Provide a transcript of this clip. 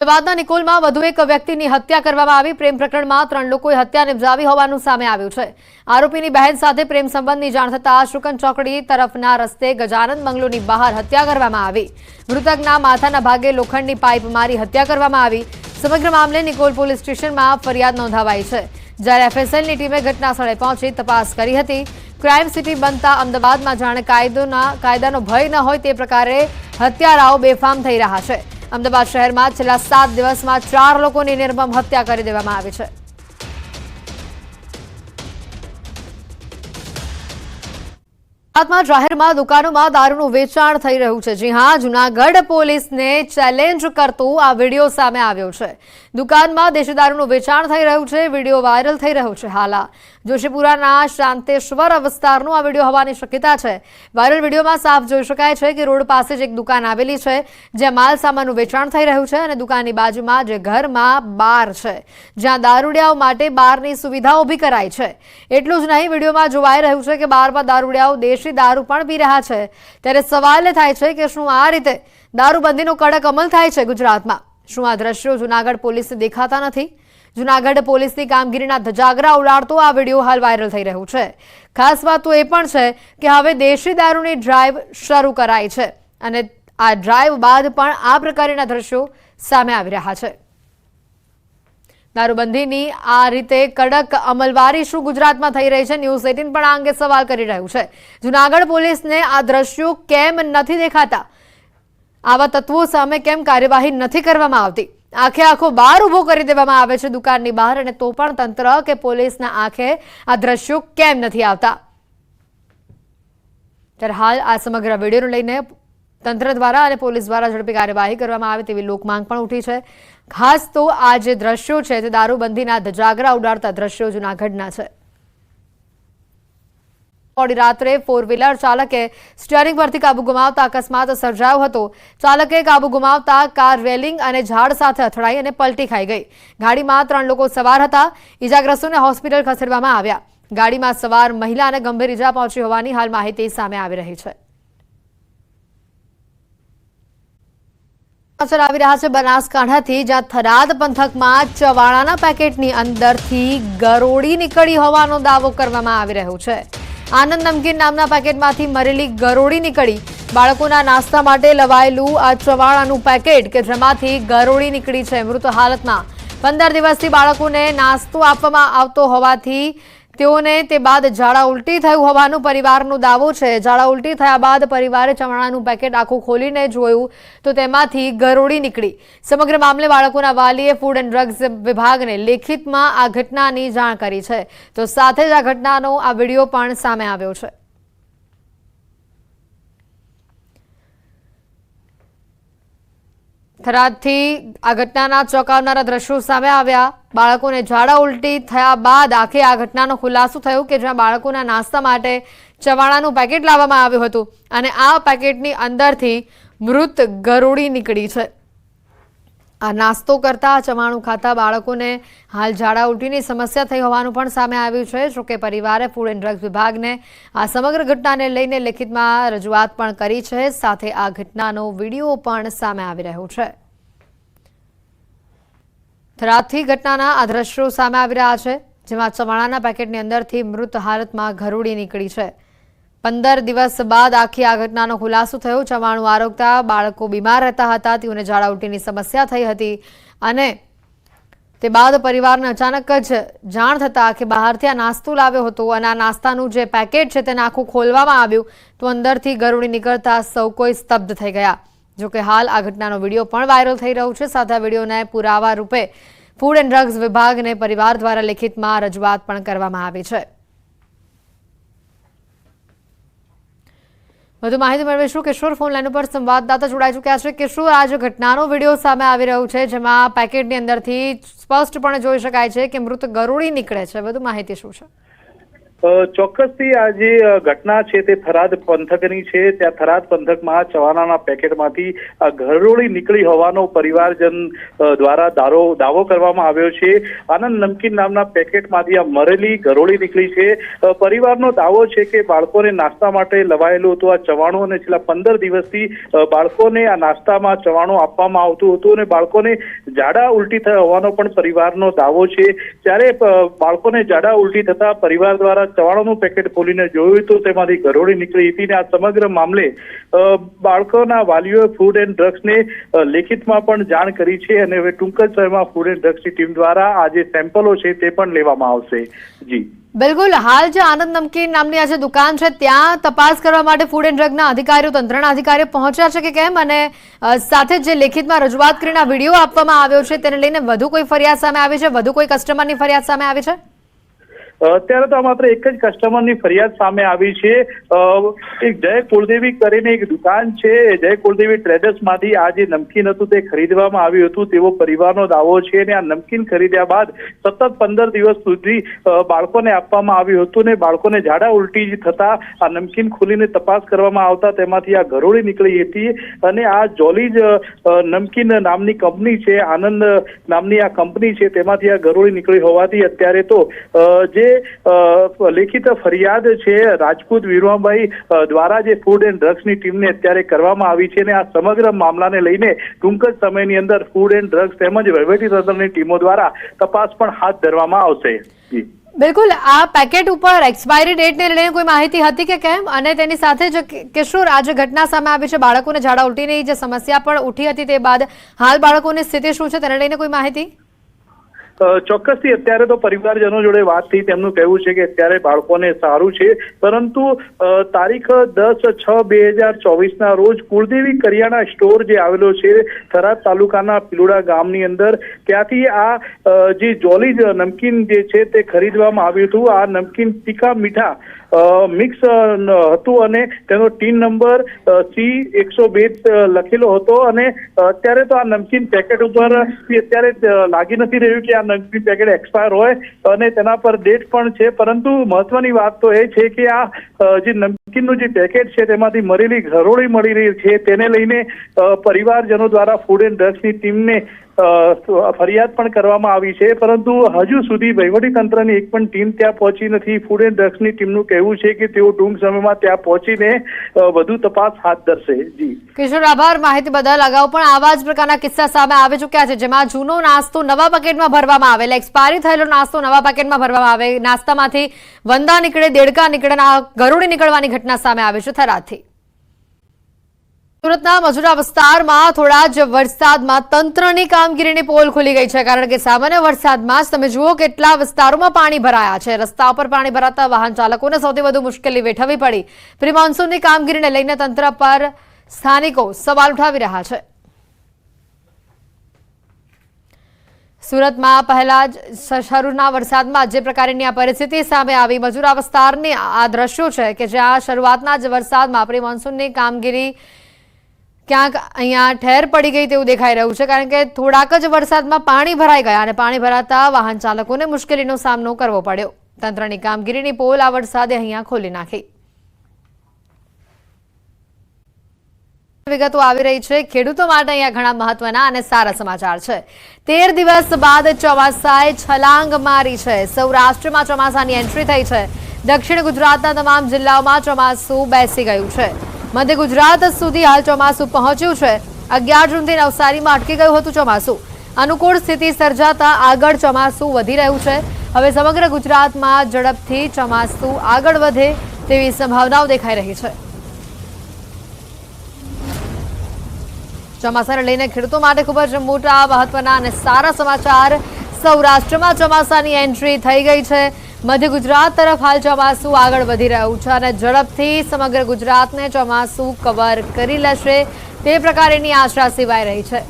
અમદાવાદના નિકોલમાં વધુ એક વ્યક્તિની હત્યા કરવામાં આવી। પ્રેમ પ્રકરણમાં 3 લોકોએ હત્યા નિપજાવી હોવાનું સામે આવ્યું છે। આરોપીની બહેન સાથે પ્રેમ સંબંધની જાણ થતાં શુકન ચોકડી તરફના રસ્તે ગજાનંદ બંગલોની બહાર હત્યા કરવામાં આવી। મૃતકના માથાના ભાગે લોખંડની પાઇપ મારી હત્યા કરવામાં આવી। સમગ્ર મામલે નિકોલ પોલીસ સ્ટેશનમાં ફરિયાદ નોંધાવાઈ છે, જ્યારે એફએસએલની ટીમે ઘટનાસ્થળે પહોંચી તપાસ કરી હતી। ક્રાઇમ સિટી બનતા અમદાવાદમાં જાણે કાયદાનો ભય ન હોય તે પ્રકારે હત્યારાઓ બેફામ થઈ રહ્યા છે। અમદાવાદ શહેરમાં છેલ્લા 7 દિવસમાં 4 લોકોની નિર્મમ હત્યા કરી દેવામાં આવી છે। ગુજરાતમાં જાહેરમાં દુકાનોમાં દારૂનું વેચાણ થઈ રહ્યું છે। જી હા, જૂનાગઢ પોલીસને ચેલેન્જ કરતો આ વિડીયો સામે આવ્યો છે। દુકાનમાં દેશી દારૂનું વેચાણ થઈ રહ્યું છે। વિડીયો વાયરલ થઈ રહ્યો છે। હાલ જોશીપુરાના શાંતેશ્વર વિસ્તારનો આ વિડીયો હોવાની શક્યતા છે। વાયરલ વિડીયોમાં સાફ જોઈ શકાય છે કે રોડ પાસે જ એક દુકાન આવેલી છે, જ્યાં માલ સામાનનું વેચાણ થઈ રહ્યું છે અને દુકાનની બાજુમાં જે ઘરમાં બાર છે, જ્યાં દારૂડિયાઓ માટે બારની સુવિધા ઊભી કરાઈ છે। એટલું જ નહીં, વિડીયોમાં જોવાઈ રહ્યું છે કે બારમાં દારૂડિયાઓ દેશી દારૂ પણ પી રહ્યા છે। ત્યારે સવાલ એ થાય છે કે શું આ રીતે દારૂબંધીનો કડક અમલ થાય છે ગુજરાતમાં? શું આ દ્રશ્યો જૂનાગઢ પોલીસને દેખાતા નથી? જૂનાગઢ પોલીસની કામગીરીના ધજાગરા ઉડાડતો આ વિડીયો હાલ વાયરલ થઈ રહ્યું છે। ખાસ વાત તો એ પણ છે કે હવે દેશી દારૂની ડ્રાઈવ શરૂ કરાઈ છે અને આ ડ્રાઈવ બાદ પણ આ પ્રકારના દ્રશ્યો સામે આવી રહ્યા છે। દારૂબંધીની આ રીતે કડક અમલવારી શું ગુજરાતમાં થઈ રહી છે? ન્યૂઝ 18 પણ આ અંગે સવાલ કરી રહ્યું છે। જૂનાગઢ પોલીસને આ દ્રશ્યો કેમ નથી દેખાતા? આવા તત્વો સામે કેમ કાર્યવાહી નથી કરવામાં આવતી? આખો બાર ઉભો કરી દેવામાં આવે છે દુકાનની બહાર, અને તો પણ તંત્ર કે પોલીસના આંખે આ દ્રશ્યો કેમ નથી આવતા? ત્યારે હાલ આ સમગ્ર વિડીયોને લઈને તંત્ર દ્વારા અને પોલીસ દ્વારા ઝડપી કાર્યવાહી કરવામાં આવે તેવી લોકમાંગ પણ ઉઠી છે। ખાસ તો આ જે દ્રશ્યો છે તે દારૂબંધીના ધજાગરા ઉડાડતા દ્રશ્યો જૂનાગઢના છે। મોડી રાત્રે 4 વ્હીલર ચાલકે સ્ટીયરિંગ પરથી કાબુ ગુમાવતા અકસ્માત સર્જાયો હતો। ચાલકે કાબુ ગુમાવતા કાર રેલિંગ અને ઝાડ સાથે અથડાઈ અને પલટી ખાઈ ગઈ। ગાડીમાં 3 લોકો સવાર હતા। ઇજાગ્રસ્તોને હોસ્પિટલ ખસેડવામાં આવ્યા। ગાડીમાં સવાર મહિલાને ગંભીર ઇજા પહોંચી હોવાની હાલ માહિતી સામે આવી રહી છે। આવી રહ્યા છે બનાસકાંઠાથી, જ્યાં થરાદ પંથકમાં ચવાણાના પેકેટની અંદરથી ગરોળી નીકળી હોવાનો દાવો કરવામાં આવી રહ્યો છે। આનંદ નમકીન નામના પેકેટમાંથી મરેલી ગરોળી નીકળી। બાળકોના નાસ્તા માટે લવાયેલું આ ચવાણાનું પેકેટ કે જેમાંથી ગરોળી નીકળી છે। મૃત હાલતમાં 15 દિવસથી બાળકોને નાસ્તો આપવામાં આવતો હોવાથી તેઓને તે બાદ ઝાડા ઉલટી થયું હોવાનું પરિવારનો દાવો છે। ઝાડા ઉલટી થયા બાદ પરિવારે ચવાણાનું પેકેટ આખું ખોલીને જોયું તો તેમાંથી ગરોળી નીકળી। સમગ્ર મામલે બાળકોના વાલીએ ફૂડ એન્ડ ડ્રગ્સ વિભાગને લેખિતમાં આ ઘટનાની જાણ કરી છે। તો સાથે જ આ ઘટનાનો આ વિડીયો પણ સામે આવ્યો છે। થરાદથી આ ઘટનાના ચોંકાવનારા દ્રશ્યો સામે આવ્યા। બાળકોને ઝાડા ઉલટી થયા બાદ આખે આ ઘટનાનો ખુલાસો થયો કે જ્યાં બાળકોના નાસ્તા માટે ચવાણાનું પેકેટ લાવવામાં આવ્યું હતું અને આ પેકેટની અંદરથી મૃત ગરોળી નીકળી છે। આ નાસ્તો કરતા ચવાણું ખાતા બાળકોને હાલ ઝાડા ઉલટીની સમસ્યા થઈ હોવાનું પણ સામે આવ્યું છે। જોકે પરિવારે ફૂડ એન્ડ ડ્રગ્સ વિભાગને આ સમગ્ર ઘટનાને લઈને લેખિતમાં રજૂઆત પણ કરી છે। સાથે આ ઘટનાનો વિડીયો પણ સામે આવી રહ્યો છે। થરાદથી ઘટનાના આ દ્રશ્યો સામે આવી રહ્યા છે, જેમાં ચવાણાના પેકેટની અંદરથી મૃત હાલતમાં ગરોળી નીકળી છે। 15 દિવસ બાદ આખી આ ઘટનાનો ખુલાસો થયો। ચવાણું આરોગતા બાળકો બીમાર રહેતા હતા, તેઓને ઝાડા ઉલટીની સમસ્યા થઈ હતી અને તે બાદ પરિવારને અચાનક જ જાણ થતાં કે બહારથી આ નાસ્તો લાવ્યો હતો અને આ નાસ્તાનું જે પેકેટ છે તેને આખું ખોલવામાં આવ્યું તો અંદરથી ગરોળી નીકળતા સૌ કોઈ સ્તબ્ધ થઈ ગયા। જોકે હાલ આ ઘટનાનો વિડીયો પણ વાયરલ થઈ રહ્યો છે। સાથે આ વિડીયોને પુરાવા રૂપે ફૂડ એન્ડ ડ્રગ્સ વિભાગને પરિવાર દ્વારા લેખિતમાં રજૂઆત પણ કરવામાં આવી છે। વધુ માહિતી મેળવીશું। કિશોર ફોન લાઈન ઉપર સંવાદદાતા જોડાઈ ચૂક્યા છે। કિશોર, આજે ઘટનાનો વિડીયો સામે આવી રહ્યો છે, જેમાં પેકેટની અંદરથી સ્પષ્ટપણે જોઈ શકાય છે કે મૃત ગરોળી નીકળે છે। વધુ માહિતી શું છે? ચોક્કસથી આ જે ઘટના છે તે થરાદ પંથકની છે। ત્યાં થરાદ પંથકમાં ચવાણાના પેકેટમાંથી ઘરોળી નીકળી હોવાનો પરિવારજન દ્વારા દાવો કરવામાં આવ્યો છે। આનંદ નમકીન નામના પેકેટમાંથી આ મરેલી ઘરોળી નીકળી છે। પરિવારનો દાવો છે કે બાળકોને નાસ્તા માટે લવાયેલું હતું આ ચવાણું અને છેલ્લા 15 દિવસથી બાળકોને આ નાસ્તામાં ચવાણું આપવામાં આવતું હતું અને બાળકોને ઝાડા ઉલટી થયા હોવાનો પણ પરિવારનો દાવો છે। ત્યારે બાળકોને ઝાડા ઉલટી થતા પરિવાર દ્વારા ચવાણુંનું પેકેટ ખોલીને જોયું તો તેમાંથી ઘરોળી નીકળી હતી અને આ સમગ્ર મામલે બાળકોના વાલીઓએ ફૂડ એન્ડ ડ્રગ્સને લેખિતમાં પણ જાણ કરી છે અને હવે ટૂંક જ સમયમાં ફૂડ એન્ડ ડ્રગ્સની ટીમ દ્વારા આ જે સેમ્પલો છે તે પણ લેવામાં આવશે। જી બિલકુલ, હાલ જે આનંદ નમકીન નામની આ જે દુકાન છે ત્યાં તપાસ કરવા માટે ફૂડ એન્ડ ડ્રગના અધિકારીઓ, તંત્રના અધિકારીઓ પહોંચ્યા છે કે કેમ, અને સાથે જે લેખિતમાં રજૂઆત કરીને વિડીયો આપવામાં આવ્યો છે તેને લઈને વધુ કોઈ ફરિયાદ સામે આવી છે, વધુ કોઈ કસ્ટમરની ફરિયાદ સામે આવી છે? અત્યારે તો માત્ર એક જ કસ્ટમરની ફરિયાદ સામે આવી છે। એક જય કુળદેવી કરીને એક દુકાન છે, જય કુળદેવી ટ્રેડર્સમાંથી આ જે નમકીન હતું તે ખરીદવામાં આવ્યું હતું તેવો પરિવારનો દાવો છે અને આ નમકીન ખરીદ્યા બાદ સતત 15 દિવસ સુધી બાળકોને આપવામાં આવ્યું હતું ને બાળકોને ઝાડા ઉલટી થતા આ નમકીન ખોલીને તપાસ કરવામાં આવતા તેમાંથી આ ઘરોળી નીકળી હતી અને આ જોલીજ નમકીન નામની કંપની છે, આનંદ નામની આ કંપની છે, તેમાંથી આ ઘરોળી નીકળી હોવાથી અત્યારે તો જે લેખિત ફરિયાદ છે રાજપૂત વીરવાભાઈ દ્વારા જે ફૂડ એન્ડ ડ્રગ્સની ટીમને અત્યારે કરવામાં આવી છે અને આ સમગ્ર મામલાને લઈને ટૂંક જ સમયની અંદર ફૂડ એન્ડ ડ્રગ્સ તેમજ વહીવટીતંત્રની ટીમો દ્વારા તપાસ પણ હાથ ધરવામાં આવશે। બિલકુલ, આ પેકેટ ઉપર એક્સપાયરી ડેટને લઈને કોઈ માહિતી હતી કે કેમ, અને તેની સાથે જ કિશોર આ જે ઘટના સામે આવી છે, બાળકોને ઝાડા ઉલટીની જે સમસ્યા પણ ઉઠી હતી તે બાદ હાલ બાળકોની સ્થિતિ શું છે તેને લઈને કોઈ માહિતી? ચોક્કસથી અત્યારે તો પરિવારજનો જોડે વાત થઈ, તેમનું કહેવું છે કે અત્યારે બાળકોને સારું છે, પરંતુ તારીખ 10/6/2024 રોજ કુળદેવી કરિયાણા સ્ટોર જે આવેલો છે થરાદ તાલુકાના પિલોડા ગામની અંદર, ત્યાંથી આ જે જોલીજ નમકીન જે છે તે ખરીદવામાં આવ્યું હતું। આ નમકીન તીખા મીઠા મિક્સ હતું અને તેનો ટીન નંબર C102 લખેલો હતો અને અત્યારે તો આ નમકીન પેકેટ ઉપર અત્યારે લાગી નથી રહ્યું કે આ નમકીન પેકેટ એક્સપાયર હોય અને તેના પર ડેટ પણ છે, પરંતુ મહત્વની વાત તો એ છે કે આ જે નમકીનનું જે પેકેટ છે તેમાંથી મરેલી ઘરોળી મળી રહી છે, તેને લઈને પરિવારજનો દ્વારા ફૂડ એન્ડ ડ્રગ્સની ટીમને ફરિયાદ પણ કરવામાં આવી છે, પરંતુ હજુ સુધી વહીવટીતંત્રની એક પણ ટીમ ત્યાં પહોંચી નથી। ફૂડ એન્ડ ડ્રગ્સની ટીમનું કહેવું છે કે તેઓ ટૂંક સમયમાં ત્યાં પહોંચીને વધુ તપાસ હાથ ધરશે। જી કિશોર, આભાર માહિતી બદલ। અગાઉ પણ આવા જ પ્રકારના કિસ્સા સામે આવી ચૂક્યા છે જેમાં જૂનો નાસ્તો નવા પેકેટમાં ભરવામાં આવે, એક્સપાયરી થયેલો નાસ્તો નવા પેકેટમાં ભરવામાં આવે, નાસ્તામાંથી વંદા નીકળે, દેડકા નીકળે, ઘરોળી નીકળવાની ઘટના સામે આવી છે થરાદથી। સુરતના મજુરા વિસ્તારમાં થોડા જ વરસાદમાં તંત્રની કામગીરીની પોલ ખુલી ગઈ છે, કારણ કે સામાન્ય વરસાદમાં જ તમે જુઓ કેટલા વિસ્તારોમાં પાણી ભરાયા છે। રસ્તા પર પાણી ભરાતા વાહન ચાલકોને સૌથી વધુ મુશ્કેલી વેઠવી પડી। પ્રી મોન્સૂનની કામગીરીને લઈને તંત્ર પર સ્થાનિકો સવાલ ઉઠાવી રહ્યા છે। સુરતમાં પહેલા જ શરૂના વરસાદમાં જે પ્રકારની આ પરિસ્થિતિ સામે આવી, મજુરા વિસ્તારની આ દ્રશ્યો છે કે જ્યાં શરૂઆતના જ વરસાદમાં પ્રી મોન્સૂનની કામગીરી ક્યાંક અહીંયા ઠેર પડી ગઈ તેવું દેખાઈ રહ્યું છે, કારણ કે થોડાક જ વરસાદમાં પાણી ભરાઈ ગયા અને પાણી ભરાતા વાહન ચાલકોને મુશ્કેલીનો સામનો કરવો પડ્યો। તંત્રની કામગીરીની પોલ આ વરસાદે અહીંયા ખોલી નાખી। વિગતો આવી રહી છે ખેડૂતો માટે અહીંયા ઘણા મહત્વના અને સારા સમાચાર છે। 13 દિવસ બાદ ચોમાસાએ છલાંગ મારી છે। સૌરાષ્ટ્રમાં ચોમાસાની એન્ટ્રી થઈ છે। દક્ષિણ ગુજરાતના તમામ જિલ્લાઓમાં ચોમાસું બેસી ગયું છે। મધ્ય ગુજરાત સુધી હાલ ચોમાસું પહોંચ્યું છે। 11 જૂનથી નવસારીમાં અટકી ગયું હતું ચોમાસું। અનુકૂળ સ્થિતિ સર્જાતા આગળ ચોમાસું વધી રહ્યું છે। હવે સમગ્ર ગુજરાતમાં ઝડપથી ચોમાસું આગળ વધે તેવી સંભાવનાઓ દેખાઈ રહી છે। ચોમાસાને લઈને ખેડૂતો માટે ખૂબ જ મોટા, મહત્વના અને સારા સમાચાર। સૌરાષ્ટ્રમાં ચોમાસાની એન્ટ્રી થઈ ગઈ છે। મધ્ય ગુજરાત તરફ હાલ ચોમાસું આગળ વધી રહ્યું છે અને ઝડપથી સમગ્ર ગુજરાતને ચોમાસું કવર કરી લેશે તે પ્રકારની આશા સેવાઈ રહી છે।